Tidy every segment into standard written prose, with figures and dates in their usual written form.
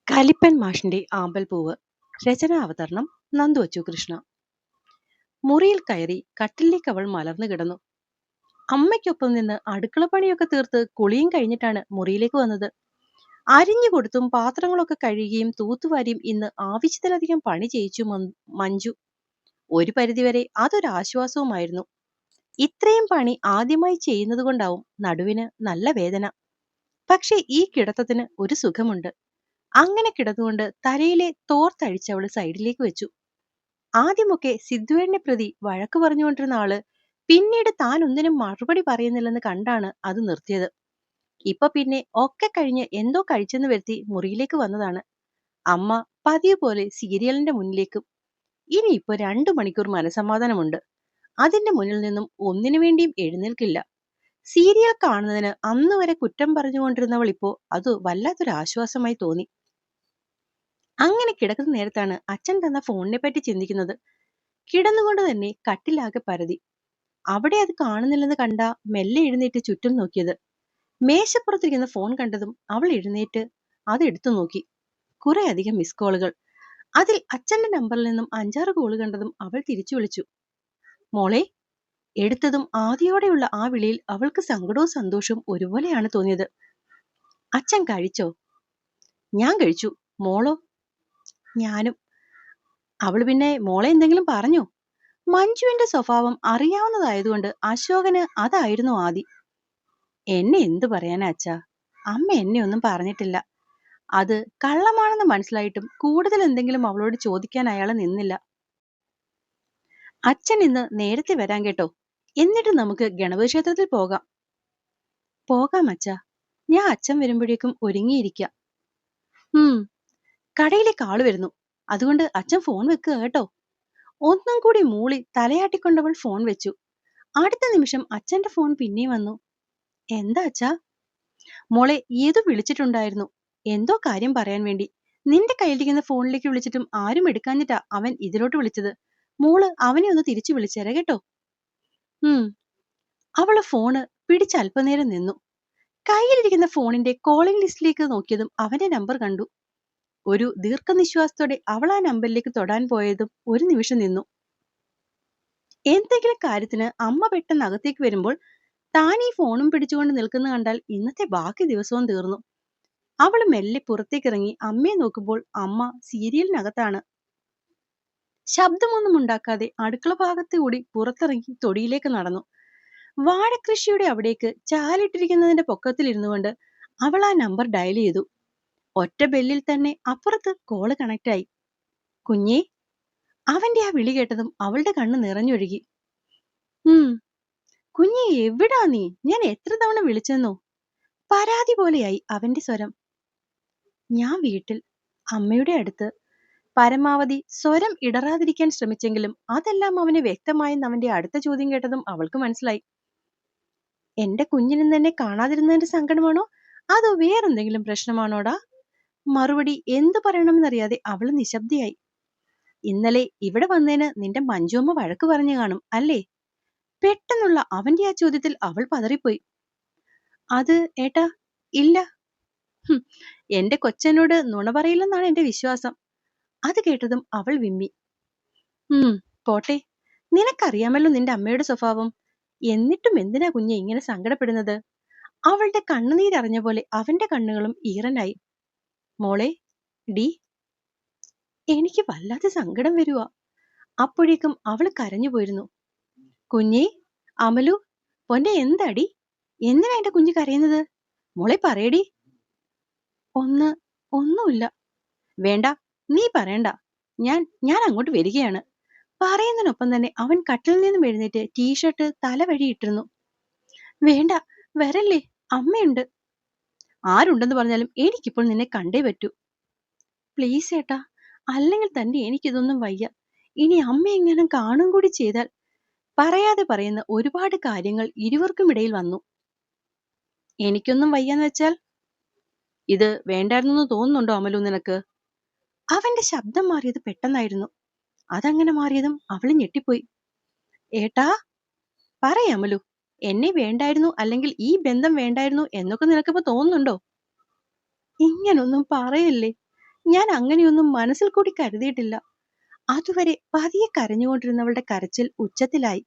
കലിപ്പൻ മാഷിന്റെ ആമ്പൽപ്പൂവ്. രചന അവതരണം നന്ദു അച്ചു കൃഷ്ണ. മുറിയിൽ കയറി കട്ടിലേക്ക് അവൾ മലർന്നു കിടന്നു. അമ്മയ്ക്കൊപ്പം നിന്ന് അടുക്കളപ്പണിയൊക്കെ തീർത്ത് കുളിയും കഴിഞ്ഞിട്ടാണ് മുറിയിലേക്ക് വന്നത്. അരിഞ്ഞു കൊടുത്തും പാത്രങ്ങളൊക്കെ കഴുകിയും തൂത്തുവാരിയും ഇന്ന് ആവശ്യത്തിലധികം പണി ചെയ്യിച്ചു മഞ്ജു. ഒരു പരിധിവരെ അതൊരാശ്വാസവുമായിരുന്നു. ഇത്രയും പണി ആദ്യമായി ചെയ്യുന്നത് കൊണ്ടാവും നടുവിന് നല്ല വേദന. പക്ഷെ ഈ കിടത്തത്തിന് ഒരു സുഖമുണ്ട്. അങ്ങനെ കിടന്നുകൊണ്ട് തലയിലെ തോർത്തഴിച്ചവള് സൈഡിലേക്ക് വെച്ചു. ആദ്യമൊക്കെ സിദ്ധുവേടിനെ പ്രതി വഴക്ക് പറഞ്ഞുകൊണ്ടിരുന്ന ആള് പിന്നീട് താൻ ഒന്നിനും മറുപടി പറയുന്നില്ലെന്ന് കണ്ടാണ് അത് നിർത്തിയത്. ഇപ്പൊ പിന്നെ ഒക്കെ കഴിഞ്ഞ് എന്തോ കഴിച്ചെന്ന് വരുത്തി മുറിയിലേക്ക് വന്നതാണ്. അമ്മ പതിവ് പോലെ സീരിയലിന്റെ മുന്നിലേക്കും. ഇനിയിപ്പോ 2 മണിക്കൂർ മനസമാധാനമുണ്ട്. അതിന്റെ മുന്നിൽ നിന്നും ഒന്നിനു വേണ്ടിയും എഴുന്നേൽക്കില്ല. സീരിയൽ കാണുന്നതിന് അന്ന് വരെ കുറ്റം പറഞ്ഞുകൊണ്ടിരുന്നവൾ ഇപ്പോ അത് വല്ലാത്തൊരു ആശ്വാസമായി തോന്നി. അങ്ങനെ കിടക്കുന്ന നേരത്താണ് അച്ഛൻ തന്ന ഫോണിനെ പറ്റി ചിന്തിക്കുന്നത്. കിടന്നുകൊണ്ട് തന്നെ കട്ടിലാകെ പരതി. അവിടെ അത് കാണുന്നില്ലെന്ന് കണ്ട മെല്ലെ എഴുന്നേറ്റ് ചുറ്റും നോക്കിയത്. മേശപ്പുറത്തിരിക്കുന്ന ഫോൺ കണ്ടതും അവൾ എഴുന്നേറ്റ് അത് എടുത്തു നോക്കി. കുറെ അധികം മിസ് കോളുകൾ. അതിൽ അച്ഛന്റെ നമ്പറിൽ നിന്നും 5-6 കോള് കണ്ടതും അവൾ തിരിച്ചു വിളിച്ചു. മോളെ. എടുത്തതും ആദിയോടെയുള്ള ആ വിളിയിൽ അവൾക്ക് സങ്കടവും സന്തോഷവും ഒരുപോലെയാണ് തോന്നിയത്. അച്ഛൻ കഴിച്ചോ? ഞാൻ കഴിച്ചു. മോളോ? ഞാനും. അവള് പിന്നെ മോളെ എന്തെങ്കിലും പറഞ്ഞോ? മഞ്ജുവിന്റെ സ്വഭാവം അറിയാവുന്നതായതുകൊണ്ട് അശോകന് അതായിരുന്നു ആദി. എന്നെ എന്തു പറയാനാ അച്ഛാ? അമ്മ എന്നെ ഒന്നും പറഞ്ഞിട്ടില്ല. അത് കള്ളമാണെന്ന് മനസ്സിലായിട്ടും കൂടുതൽ എന്തെങ്കിലും അവളോട് ചോദിക്കാൻ അയാള് നിന്നില്ല. അച്ഛൻ ഇന്ന് നേരത്തെ വരാൻ കേട്ടോ. എന്നിട്ട് നമുക്ക് ഗണപതി ക്ഷേത്രത്തിൽ പോകാം. പോകാം അച്ഛാ. ഞാൻ അച്ഛൻ വരുമ്പോഴേക്കും ഒരുങ്ങിയിരിക്കാം. കടയിലേക്ക് ആള് വരുന്നു. അതുകൊണ്ട് അച്ഛൻ ഫോൺ വെക്കുക കേട്ടോ. ഒന്നും കൂടി മൂളി തലയാട്ടിക്കൊണ്ടവൾ ഫോൺ വെച്ചു. അടുത്ത നിമിഷം അച്ഛന്റെ ഫോൺ പിന്നെയും വന്നു. എന്താ അച്ഛാ? മോളെ ഏതോ വിളിച്ചിട്ടുണ്ടായിരുന്നു. എന്തോ കാര്യം പറയാൻ വേണ്ടി. നിന്റെ കയ്യിലിരിക്കുന്ന ഫോണിലേക്ക് വിളിച്ചിട്ടും ആരും എടുക്കാഞ്ഞിട്ടാ അവൻ ഇതിലോട്ട് വിളിച്ചത്. മോള് അവനെ ഒന്ന് തിരിച്ചു വിളിച്ചേരെ കേട്ടോ. അവള് ഫോണ് പിടിച്ച് അല്പനേരം നിന്നു. കയ്യിലിരിക്കുന്ന ഫോണിന്റെ കോളിംഗ് ലിസ്റ്റിലേക്ക് നോക്കിയതും അവന്റെ നമ്പർ കണ്ടു. ഒരു ദീർഘനിശ്വാസത്തോടെ അവൾ ആ നമ്പറിലേക്ക് തൊടാൻ പോയതും ഒരു നിമിഷം നിന്നു. എന്തെങ്കിലും കാര്യത്തിന് അമ്മ പെട്ടെന്ന് അകത്തേക്ക് വരുമ്പോൾ താൻ ഈ ഫോണും പിടിച്ചുകൊണ്ട് നിൽക്കുന്ന കണ്ടാൽ ഇന്നത്തെ ബാക്കി ദിവസവും തീർന്നു. അവള് മെല്ലെ പുറത്തേക്കിറങ്ങി അമ്മയെ നോക്കുമ്പോൾ അമ്മ സീരിയലിനകത്താണ്. ശബ്ദമൊന്നും ഉണ്ടാക്കാതെ അടുക്കള ഭാഗത്ത് കൂടി പുറത്തിറങ്ങി തൊടിയിലേക്ക് നടന്നു. വാഴക്കൃഷിയുടെ അവിടേക്ക് ചാലിട്ടിരിക്കുന്നതിന്റെ പൊക്കത്തിൽ ഇരുന്നുകൊണ്ട് അവൾ ആ നമ്പർ ഡയൽ ചെയ്തു. ഒറ്റ ബെല്ലിൽ തന്നെ അപ്പുറത്ത് കോള് കണക്റ്റായി. കുഞ്ഞേ. അവന്റെ ആ വിളി കേട്ടതും അവളുടെ കണ്ണ് നിറഞ്ഞൊഴുകി. കുഞ്ഞേ, എവിടാ നീ? ഞാൻ എത്ര തവണ വിളിച്ചെന്നോ? പരാതി പോലെയായി അവന്റെ സ്വരം. ഞാൻ വീട്ടിൽ, അമ്മയുടെ അടുത്ത്. പരമാവധി സ്വരം ഇടറാതിരിക്കാൻ ശ്രമിച്ചെങ്കിലും അതെല്ലാം അവന് വ്യക്തമായെന്ന് അവന്റെ അടുത്ത ചോദ്യം കേട്ടതും അവൾക്ക് മനസ്സിലായി. എന്റെ കുഞ്ഞിനെന്ന് എന്നെ കാണാതിരുന്നതിന്റെ സങ്കടമാണോ അതോ വേറെന്തെങ്കിലും പ്രശ്നമാണോടാ? മറുപടി എന്തു പറയണമെന്നറിയാതെ അവള് നിശബ്ദയായി. ഇന്നലെ ഇവിടെ വന്നതിന് നിന്റെ മഞ്ജുമ്മ വഴക്ക് പറഞ്ഞു കാണും അല്ലേ? പെട്ടെന്നുള്ള അവന്റെ ആ ചോദ്യത്തിൽ അവൾ പതറിപ്പോയി. അത് ഏട്ടാ, ഇല്ല. എന്റെ കൊച്ചനോട് നുണ പറയില്ലെന്നാണ് എന്റെ വിശ്വാസം. അത് കേട്ടതും അവൾ വിമ്മി. പോട്ടെ. നിനക്കറിയാമല്ലോ നിന്റെ അമ്മയുടെ സ്വഭാവം. എന്നിട്ടും എന്തിനാ കുഞ്ഞെ ഇങ്ങനെ സങ്കടപ്പെടുന്നത്? അവളുടെ കണ്ണുനീരറിഞ്ഞ പോലെ അവന്റെ കണ്ണുകളും ഈറനായി. മോളെ. ഡി. എനിക്ക് വല്ലാതെ സങ്കടം വരുവാ. അപ്പോഴേക്കും അവള് കരഞ്ഞു പോയിരുന്നു. കുഞ്ഞേ. അമലു. പൊന്നെ എന്താടി? എന്തിനാ എന്റെ കുഞ്ഞ് കരയുന്നത്? മോളെ പറയടി. ഒന്നുമില്ല. വേണ്ട, നീ പറയണ്ട. ഞാൻ അങ്ങോട്ട് വരികയാണ്. പറയുന്നതിനൊപ്പം തന്നെ അവൻ കട്ടിൽ നിന്നും എഴുന്നേറ്റ് ടീഷർട്ട് തലവഴി ഇട്ടിരുന്നു. വേണ്ട, വരല്ലേ. അമ്മയുണ്ട്. ആരുണ്ടെന്ന് പറഞ്ഞാലും എനിക്കിപ്പോൾ നിന്നെ കണ്ടേ പറ്റൂ. പ്ലീസ് ഏട്ടാ, അല്ലെങ്കിൽ തന്നെ എനിക്കിതൊന്നും വയ്യ. ഇനി അമ്മ എങ്ങനെ കാണും കൂടി ചെയ്താൽ. പറയാതെ പറയുന്ന ഒരുപാട് കാര്യങ്ങൾ ഇരുവർക്കും ഇടയിൽ വന്നു. എനിക്കൊന്നും വയ്യാന്ന് വെച്ചാൽ? ഇത് വേണ്ടായിരുന്നു തോന്നുന്നുണ്ടോ അമലു നിനക്ക്? അവന്റെ ശബ്ദം മാറിയത് പെട്ടെന്നായിരുന്നു. അതങ്ങനെ മാറിയതും അവള് ഞെട്ടിപ്പോയി. ഏട്ടാ, പറയാമലു. എന്നെ വേണ്ടായിരുന്നു, അല്ലെങ്കിൽ ഈ ബന്ധം വേണ്ടായിരുന്നു എന്നൊക്കെ നിനക്കിപ്പോ തോന്നുന്നുണ്ടോ? ഇങ്ങനൊന്നും പറയല്ലേ. ഞാൻ അങ്ങനെയൊന്നും മനസ്സിൽ കൂടി കരുതിയിട്ടില്ല. അതുവരെ പതിയെ കരഞ്ഞുകൊണ്ടിരുന്നവളുടെ കരച്ചിൽ ഉച്ചത്തിലായി.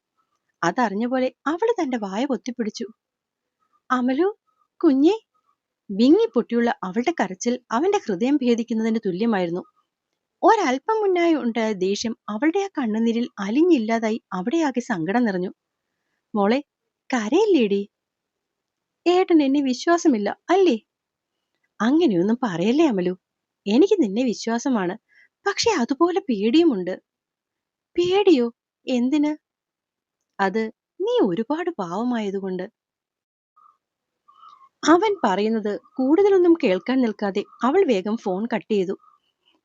അതറിഞ്ഞ പോലെ അവള് തന്റെ വായ പൊത്തിപ്പിടിച്ചു. അമലു, കുഞ്ഞേ. വിങ്ങിപ്പൊട്ടിയുള്ള അവളുടെ കരച്ചിൽ അവന്റെ ഹൃദയം ഭേദിക്കുന്നതിന് തുല്യമായിരുന്നു. ഒരല്പം മുന്നായി ഉണ്ടായ ദേഷ്യം അവളുടെ ആ കണ്ണുനീരിൽ അലിഞ്ഞില്ലാതായി അവിടെയാകെ സങ്കടം നിറഞ്ഞു. മോളെ, കരയില്ലേടി? ഏട്ടൻ എന്നെ വിശ്വാസമില്ല അല്ലേ? അങ്ങനെയൊന്നും പറയല്ലേ അമലു. എനിക്ക് നിന്നെ വിശ്വാസമാണ്. പക്ഷെ അതുപോലെ പേടിയുമുണ്ട്. പേടിയോ? എന്തിന്? അത് നീ ഒരുപാട് പാവമായതുകൊണ്ട്. അവൻ പറയുന്നത് കൂടുതലൊന്നും കേൾക്കാൻ നിൽക്കാതെ അവൾ വേഗം ഫോൺ കട്ട് ചെയ്തു.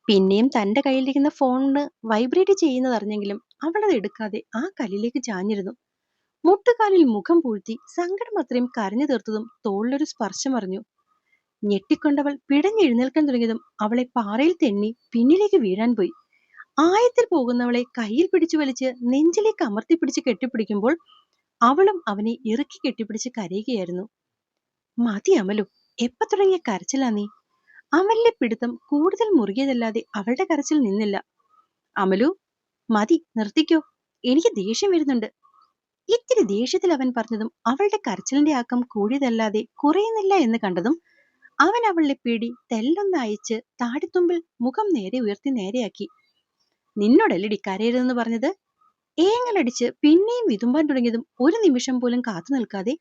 പിന്നെയും തന്റെ കയ്യിലിരിക്കുന്ന ഫോണിന് വൈബ്രേറ്റ് ചെയ്യുന്നതറിഞ്ഞെങ്കിലും അവളത് എടുക്കാതെ ആ കല്ലിലേക്ക് ചാഞ്ഞിരുന്നു. മുട്ടുകാലിൽ മുഖം പൂഴ്ത്തി സങ്കടം അത്രയും കരഞ്ഞു തീർത്തതും തോളിലൊരു സ്പർശം അറിഞ്ഞു. ഞെട്ടിക്കൊണ്ടവൾ പിടഞ്ഞെഴുന്നേൽക്കാൻ തുടങ്ങിയതും അവളെ പാറയിൽ തെന്നി പിന്നിലേക്ക് വീഴാൻ പോയി. ആയത്തിൽ പോകുന്നവളെ കയ്യിൽ പിടിച്ചു വലിച്ച് നെഞ്ചിലേക്ക് അമർത്തിപ്പിടിച്ച് കെട്ടിപ്പിടിക്കുമ്പോൾ അവളും അവനെ ഇറുക്കി കെട്ടിപ്പിടിച്ച് കരയുകയായിരുന്നു. മതി അമലു, എപ്പ തുടങ്ങിയ കരച്ചിലാ നീ? അമലിന്റെ പിടുത്തം കൂടുതൽ മുറുകിയതല്ലാതെ അവളുടെ കരച്ചിൽ നിന്നില്ല. അമലു, മതി, നിർത്തിക്കോ. എനിക്ക് ദേഷ്യം വരുന്നുണ്ട്. ഇത്തിരി ദേഷ്യത്തിൽ അവൻ പറഞ്ഞതും അവളുടെ കരച്ചിലിന്റെ ആക്കം കൂടിയതല്ലാതെ കുറയുന്നില്ല എന്ന് കണ്ടതും അവൻ അവളുടെ പിടി തെല്ലൊന്ന് അയച്ച് താടിത്തുമ്പിൽ മുഖം നേരെ ഉയർത്തി നേരെയാക്കി. നിന്നോടല്ലടി കരയരുതെന്ന് പറഞ്ഞത്? ഏങ്ങലടിച്ച് പിന്നെയും വിതുമ്പാൻ തുടങ്ങിയതും ഒരു നിമിഷം പോലും കാത്തു നിൽക്കാതെ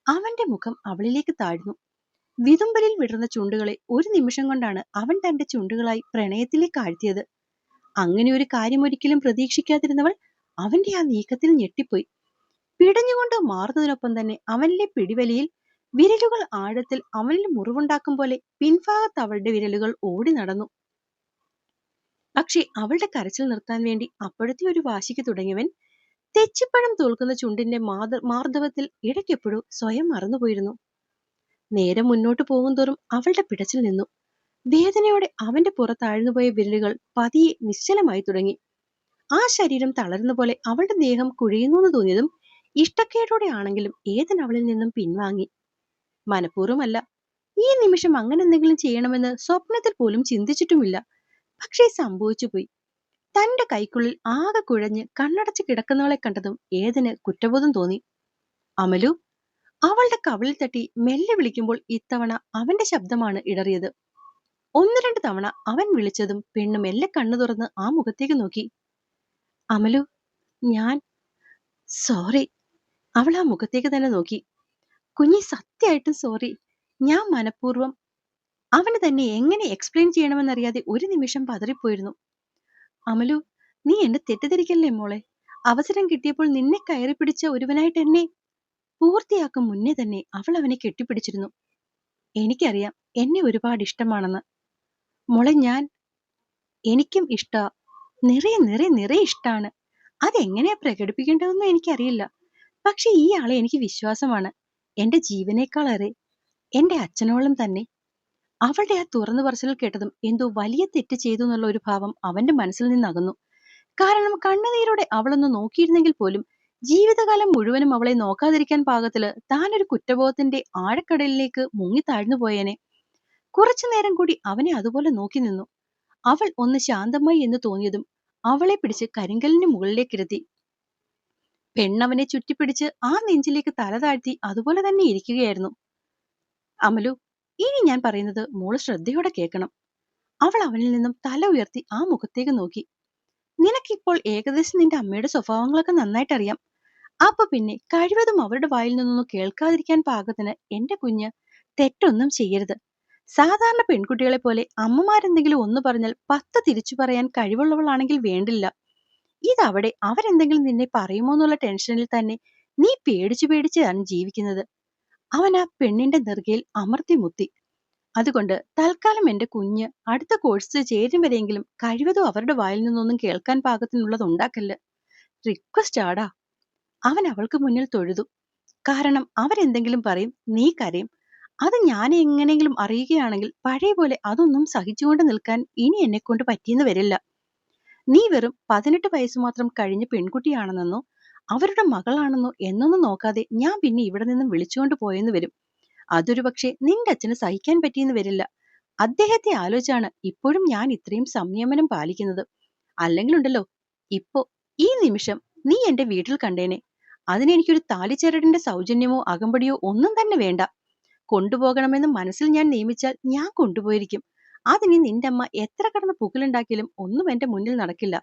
അവന്റെ മുഖം അവളിലേക്ക് താഴ്ന്നു. വിതുമ്പലിൽ വിടർന്ന ചുണ്ടുകളെ ഒരു നിമിഷം കൊണ്ടാണ് അവൻ തന്റെ ചുണ്ടുകളായി പ്രണയത്തിലേക്ക് ആഴ്ത്തിയത്. അങ്ങനെ ഒരു കാര്യം ഒരിക്കലും പ്രതീക്ഷിക്കാതിരുന്നവൾ അവന്റെ ആ നീക്കത്തിൽ ഞെട്ടിപ്പോയി. പിടഞ്ഞുകൊണ്ട് മാറുന്നതിനൊപ്പം തന്നെ അവനിലെ പിടിവലിയിൽ വിരലുകൾ ആഴത്തിൽ അവനിൽ മുറിവുണ്ടാക്കും പോലെ പിൻഭാഗത്ത് അവളുടെ വിരലുകൾ ഓടി നടന്നു. പക്ഷെ അവളുടെ കരച്ചിൽ നിർത്താൻ വേണ്ടി അപ്പോഴത്തെ ഒരു വാശിക്ക് തുടങ്ങിയവൻ തെച്ചിപ്പഴം തോൽക്കുന്ന ചുണ്ടിന്റെ മാർദ്ദവത്തിൽ ഇടയ്ക്കെപ്പോഴോ സ്വയം മറന്നുപോയിരുന്നു. നേരം മുന്നോട്ട് പോകുന്തോറും അവളുടെ പിടച്ചിൽ നിന്നു. വേദനയോടെ അവന്റെ പുറത്താഴ്ന്നുപോയ വിരലുകൾ പതിയെ നിശ്ചലമായി തുടങ്ങി. ആ ശരീരം തളരുന്ന പോലെ അവളുടെ ദേഹം കുഴയുന്നു തോന്നിയതും ഇഷ്ടക്കേടോടെ ആണെങ്കിലും ഏതൻ അവളിൽ നിന്നും പിൻവാങ്ങി. മനഃപൂർവ്വമല്ല. ഈ നിമിഷം അങ്ങനെ എന്തെങ്കിലും ചെയ്യണമെന്ന് സ്വപ്നത്തിൽ പോലും ചിന്തിച്ചിട്ടുമില്ല. പക്ഷേ സംഭവിച്ചുപോയി. തന്റെ കൈക്കുള്ളിൽ ആകെ കുഴഞ്ഞ് കണ്ണടച്ച് കിടക്കുന്നവളെ കണ്ടതും ഏതന് കുറ്റബോധം തോന്നി. അമലു, അവളുടെ കവിളിൽ തട്ടി മെല്ലെ വിളിക്കുമ്പോൾ ഇത്തവണ അവന്റെ ശബ്ദമാണ് ഇടറിയത്. ഒന്ന് രണ്ട് തവണ അവൻ വിളിച്ചതും പെണ്ണ് മെല്ലെ കണ്ണു തുറന്ന് ആ മുഖത്തേക്ക് നോക്കി. അമലു, ഞാൻ സോറി. അവൾ ആ മുഖത്തേക്ക് തന്നെ നോക്കി. കുഞ്ഞി, സത്യമായിട്ടും സോറി. ഞാൻ മനഃപൂർവ്വം. അവന് തന്നെ എങ്ങനെ എക്സ്പ്ലെയിൻ ചെയ്യണമെന്നറിയാതെ ഒരു നിമിഷം പതറിപ്പോയിരുന്നു. അമലു, നീ എന്നെ തെറ്റിദ്ധരിക്കല്ലേ മോളെ. അവസരം കിട്ടിയപ്പോൾ നിന്നെ കയറി പിടിച്ച ഒരുവനായിട്ട് എന്നെ പൂർത്തിയാക്കും മുന്നേ തന്നെ അവൾ അവനെ കെട്ടിപ്പിടിച്ചിരുന്നു. എനിക്കറിയാം എന്നെ ഒരുപാട് ഇഷ്ടമാണെന്ന്. മോളെ, എനിക്കും ഇഷ്ടാ. നിറയെ നിറയെ നിറയെ ഇഷ്ടാണ്. അതെങ്ങനെയാ പ്രകടിപ്പിക്കേണ്ടതെന്നും എനിക്കറിയില്ല. പക്ഷെ ഈ ആളെ എനിക്ക് വിശ്വാസമാണ്. എന്റെ ജീവനേക്കാളേറെ. എന്റെ അച്ഛനോളം തന്നെ. അവളുടെ ആ തുറന്നു പറച്ചിൽ കേട്ടതും എന്തോ വലിയ തെറ്റ് ചെയ്തു എന്നുള്ള ഒരു ഭാവം അവന്റെ മനസ്സിൽ നിന്നകന്നു. കാരണം കണ്ണുനീരോടെ അവളൊന്ന് നോക്കിയിരുന്നെങ്കിൽ പോലും ജീവിതകാലം മുഴുവനും അവളെ നോക്കാതിരിക്കാൻ പാകത്തില് താനൊരു കുറ്റബോധത്തിന്റെ ആഴക്കടലിലേക്ക് മുങ്ങി താഴ്ന്നു പോയേനെ. കുറച്ചു നേരം കൂടി അവനെ അതുപോലെ നോക്കി നിന്നു. അവൾ ഒന്ന് ശാന്തമായി എന്ന് തോന്നിയതും അവളെ പിടിച്ച് കരിങ്കലിന് മുകളിലേക്കിരുത്തി. പെണ്ണവനെ ചുറ്റിപ്പിടിച്ച് ആ നെഞ്ചിലേക്ക് തല താഴ്ത്തി അതുപോലെ തന്നെ ഇരിക്കുകയായിരുന്നു. അമലു, ഇനി ഞാൻ പറയുന്നത് മോള് ശ്രദ്ധയോടെ കേൾക്കണം. അവൾ അവനിൽ നിന്നും തല ഉയർത്തി ആ മുഖത്തേക്ക് നോക്കി. നിനക്കിപ്പോൾ ഏകദേശം നിന്റെ അമ്മയുടെ സ്വഭാവങ്ങളൊക്കെ നന്നായിട്ടറിയാം. അപ്പൊ പിന്നെ കഴിവതും അവരുടെ വായിൽ നിന്നൊന്നും കേൾക്കാതിരിക്കാൻ പാകത്തിന് എന്റെ കുഞ്ഞ് തെറ്റൊന്നും ചെയ്യരുത്. സാധാരണ പെൺകുട്ടികളെ പോലെ അമ്മമാരെന്തെങ്കിലും ഒന്ന് പറഞ്ഞാൽ 10 തിരിച്ചു പറയാൻ കഴിവുള്ളവളാണെങ്കിൽ വേണ്ടില്ല. ഇതവിടെ അവരെന്തെങ്കിലും നിന്നെ പറയുമോ എന്നുള്ള ടെൻഷനിൽ തന്നെ നീ പേടിച്ചാണ് ജീവിക്കുന്നത്. അവൻ ആ പെണ്ണിന്റെ നെറുകയിൽ അമർത്തി മുത്തി. അതുകൊണ്ട് തൽക്കാലം എന്റെ കുഞ്ഞ് അടുത്ത കോഴ്സ് ചേരും വരെയെങ്കിലും കഴിവതും അവരുടെ വായിൽ നിന്നൊന്നും കേൾക്കാൻ പാകത്തിനുള്ളത് ഉണ്ടാക്കല്ല്. റിക്വസ്റ്റ് ആടാ. അവൻ അവൾക്ക് മുന്നിൽ തൊഴുതു. കാരണം അവരെന്തെങ്കിലും പറയും, നീ കരയും. അത് ഞാൻ എങ്ങനെയെങ്കിലും അറിയുകയാണെങ്കിൽ പഴയ പോലെ അതൊന്നും സഹിച്ചുകൊണ്ട് നിൽക്കാൻ ഇനി എന്നെ കൊണ്ട് പറ്റിയെന്ന് വരില്ല. നീ വെറും 18 വയസ്സ് മാത്രം കഴിഞ്ഞ പെൺകുട്ടിയാണെന്നോ അവരുടെ മകളാണെന്നോ എന്നൊന്നും നോക്കാതെ ഞാൻ പിന്നെ ഇവിടെ നിന്നും വിളിച്ചുകൊണ്ട് പോയെന്ന് വരും. അതൊരു പക്ഷേ നിന്റെ അച്ഛന് സഹിക്കാൻ പറ്റിയെന്ന് വരില്ല. അദ്ദേഹത്തെ ആലോചിച്ചാണ് ഇപ്പോഴും ഞാൻ ഇത്രയും സംയമനം പാലിക്കുന്നത്. അല്ലെങ്കിലുണ്ടല്ലോ, ഇപ്പോ ഈ നിമിഷം നീ എന്റെ വീട്ടിൽ കണ്ടേനെ. അതിനെനിക്കൊരു താലിച്ചരടിന്റെ സൗജന്യമോ അകമ്പടിയോ ഒന്നും തന്നെ വേണ്ട. കൊണ്ടുപോകണമെന്ന് മനസ്സിൽ ഞാൻ നിയമിച്ചാൽ ഞാൻ കൊണ്ടുപോയിരിക്കും. അതിനി നിന്റെ അമ്മ എത്ര കടന്ന് പുകിലുണ്ടാക്കിയാലും ഒന്നും എന്റെ മുന്നിൽ നടക്കില്ല.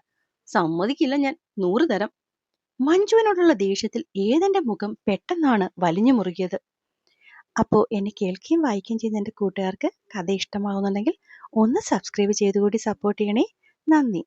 സമ്മതിക്കില്ല ഞാൻ 100 തരം. മഞ്ജുവിനോടുള്ള ദേഷ്യത്തിൽ ഏതെന്റെ മുഖം പെട്ടെന്നാണ് വലിഞ്ഞു മുറുകിയത്. അപ്പോൾ എന്നെ കേൾക്കുകയും വായിക്കുകയും ചെയ്യുന്ന എൻ്റെ കൂട്ടുകാർക്ക് കഥ ഇഷ്ടമാവുന്നുണ്ടെങ്കിൽ ഒന്ന് സബ്സ്ക്രൈബ് ചെയ്തുകൂടി സപ്പോർട്ട് ചെയ്യണേ. നന്ദി.